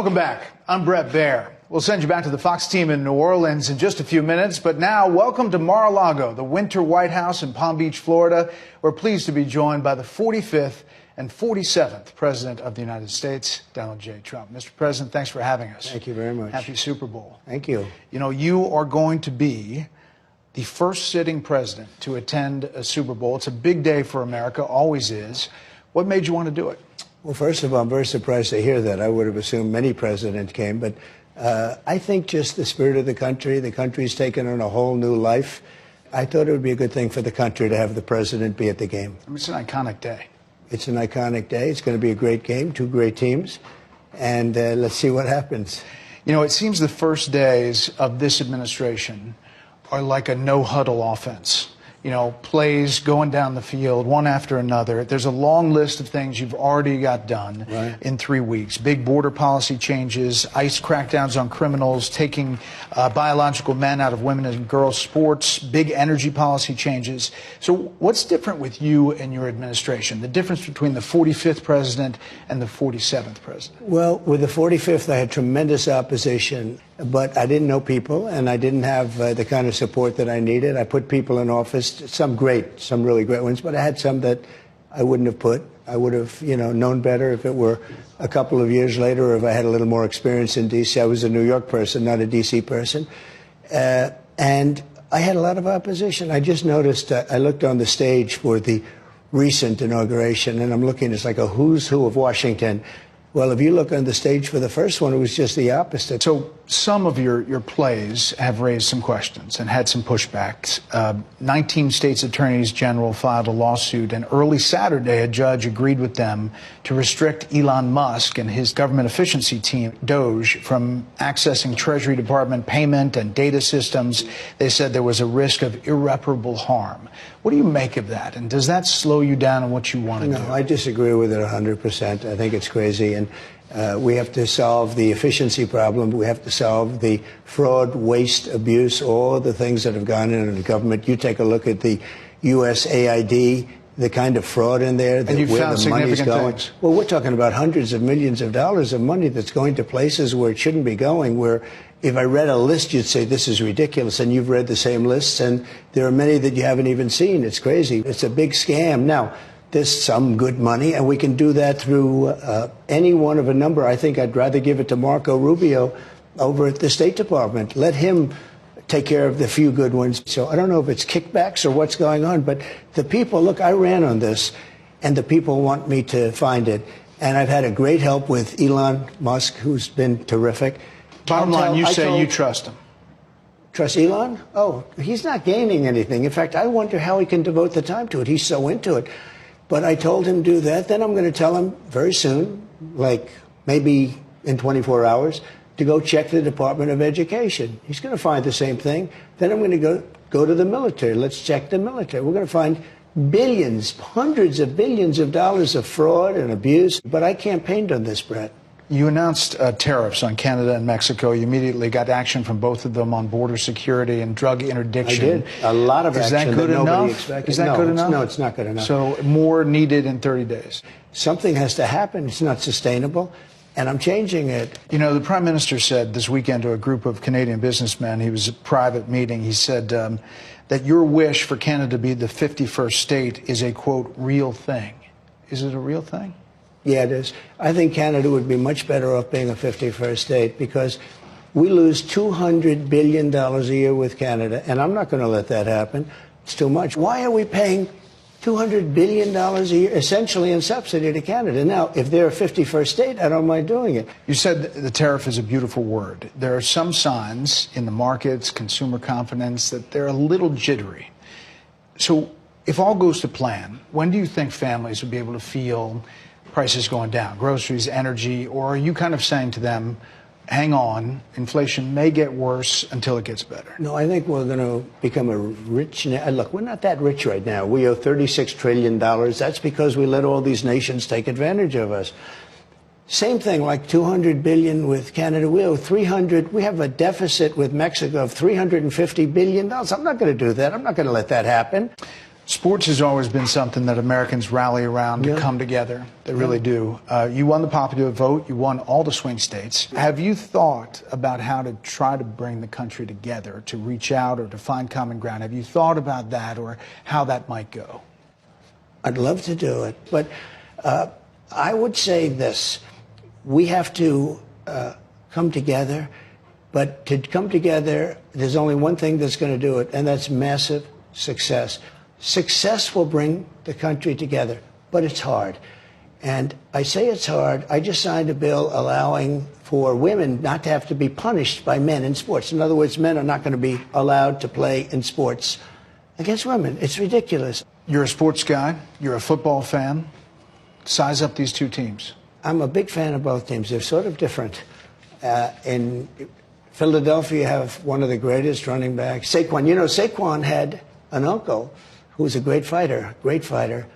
Welcome back. I'm Bret Baier. We'll send you back to the Fox team in New Orleans in just a few minutes. But now, welcome to Mar-A Lago, the winter White House in Palm Beach, Florida. We're pleased to be joined by the 45th and 47th President of the United States, Donald J. Trump. Mr. President, thanks for having us. Thank you very much. Happy Super Bowl. Thank you. You know, you are going to be the first sitting president to attend a Super Bowl. It's a big day for America, always is. What made you want to do it? Well, first of all, I'm very surprised to hear that. I would have assumed many presidents came, but I think just the spirit of the country's taken on a whole new life. I thought it would be a good thing for the country to have the president be at the game. I mean, it's an iconic day. It's an iconic day. It's going to be a great game, two great teams, and let's see what happens. You know, it seems the first days of this administration are like a no-huddle offense. You know, plays going down the field, one after another. There's a long list of things you've already got done in 3 weeks. Big border policy changes, ICE crackdowns on criminals, taking biological men out of women and girls' sports, big energy policy changes. So what's different with you and your administration? The difference between the 45th president and the 47th president? Well, with the 45th, I had tremendous opposition, but I didn't know people, and I didn't have the kind of support that I needed. I put people in office, some really great ones, but I had some that I wouldn't have put. I would have, known better if it were a couple of years later, or if I had a little more experience in D.C. I was a New York person, not a D.C. person. And I had a lot of opposition. I just noticed, I looked on the stage for the recent inauguration, and I'm looking, it's like a who's who of Washington. Well, if you look on the stage for the first one, it was just the opposite. So some of your plays have raised some questions and had some pushbacks. 19 states' attorneys general filed a lawsuit, and early Saturday, a judge agreed with them to restrict Elon Musk and his government efficiency team, Doge, from accessing Treasury Department payment and data systems. They said there was a risk of irreparable harm. What do you make of that? And does that slow you down on what you want to do? No, I disagree with it 100%. I think it's crazy. And we have to solve the efficiency problem. We have to solve the fraud, waste, abuse, all the things that have gone into the government. You take a look at the USAID, the kind of fraud in there, and you found the money's going. Things. Well, we're talking about hundreds of millions of dollars of money that's going to places where it shouldn't be going, where if I read a list, you'd say this is ridiculous, and you've read the same lists, and there are many that you haven't even seen. It's crazy. It's a big scam. Now, there's some good money, and we can do that through any one of a number. I think I'd rather give it to Marco Rubio over at the State Department. Let him take care of the few good ones. So I don't know if it's kickbacks or what's going on, but the people, look, I ran on this, and the people want me to find it. And I've had a great help with Elon Musk, who's been terrific. Bottom line, you say you trust him. Trust Elon? Oh, he's not gaining anything. In fact, I wonder how he can devote the time to it. He's so into it. But I told him do that. Then I'm going to tell him very soon, like maybe in 24 hours, to go check the Department of Education. He's going to find the same thing. Then I'm going to go to the military. Let's check the military. We're going to find billions, hundreds of billions of dollars of fraud and abuse. But I campaigned on this, Bret. You announced tariffs on Canada and Mexico. You immediately got action from both of them on border security and drug interdiction. I did. A lot of action that nobody expected. Is that good enough? No, it's not good enough. So more needed in 30 days. Something has to happen. It's not sustainable. And I'm changing it. You know, the Prime Minister said this weekend to a group of Canadian businessmen, he was at a private meeting, he said that your wish for Canada to be the 51st state is a, quote, real thing. Is it a real thing? Yeah, it is. I think Canada would be much better off being a 51st state because we lose $200 billion a year with Canada, and I'm not going to let that happen. It's too much. Why are we paying $200 billion a year, essentially in subsidy to Canada? Now, if they're a 51st state, I don't mind doing it. You said the tariff is a beautiful word. There are some signs in the markets, consumer confidence, that they're a little jittery. So if all goes to plan, when do you think families will be able to feel prices going down, groceries, energy, or are you kind of saying to them, hang on, inflation may get worse until it gets better? No, I think we're going to become a rich... Look, we're not that rich right now. We owe $36 trillion. That's because we let all these nations take advantage of us. Same thing, like $200 billion with Canada. We owe $300. We have a deficit with Mexico of $350 billion. I'm not going to do that. I'm not going to let that happen. Sports has always been something that Americans rally around to come together. They really do. You won the popular vote. You won all the swing states. Have you thought about how to try to bring the country together, to reach out or to find common ground? Have you thought about that or how that might go? I'd love to do it. But I would say this. We have to come together. But to come together, there's only one thing that's going to do it, and that's massive success. Success will bring the country together, but it's hard. And I say it's hard. I just signed a bill allowing for women not to have to be punished by men in sports. In other words, men are not going to be allowed to play in sports against women. It's ridiculous. You're a sports guy. You're a football fan. Size up these two teams. I'm a big fan of both teams. They're sort of different. In Philadelphia, you have one of the greatest running backs, Saquon. You know, Saquon had an uncle who was a great fighter,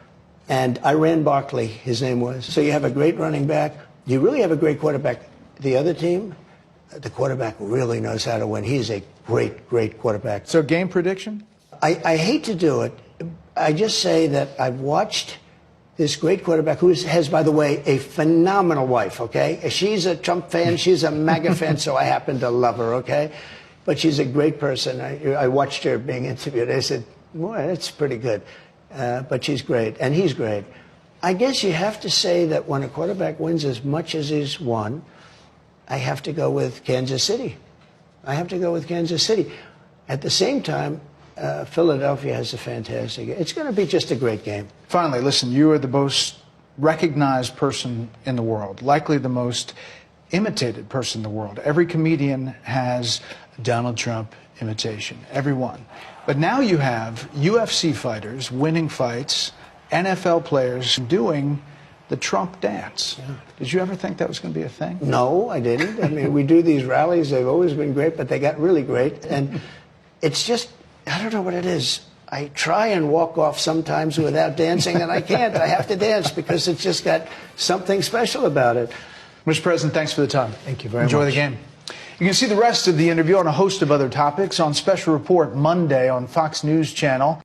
and Iran Barkley, his name was. So you have a great running back. You really have a great quarterback. The other team, the quarterback really knows how to win. He's a great, great quarterback. So game prediction? I hate to do it. I just say that I've watched this great quarterback who has, by the way, a phenomenal wife, okay? She's a Trump fan. She's a MAGA fan, so I happen to love her, okay? But she's a great person. I watched her being interviewed. I said, boy, that's pretty good. But she's great, and he's great. I guess you have to say that when a quarterback wins as much as he's won, I have to go with Kansas City. At the same time, Philadelphia has a fantastic. It's going to be just a great game. Finally, listen, you are the most recognized person in the world, likely the most imitated person in the world. Every comedian has a Donald Trump imitation, everyone. But now you have UFC fighters winning fights, NFL players doing the Trump dance. Yeah. Did you ever think that was going to be a thing? No, I didn't. I mean, we do these rallies. They've always been great, but they got really great. And it's just, I don't know what it is. I try and walk off sometimes without dancing, and I can't. I have to dance because it's just got something special about it. Mr. President, thanks for the time. Thank you very much. Enjoy the game. You can see the rest of the interview on a host of other topics on Special Report Monday on Fox News Channel.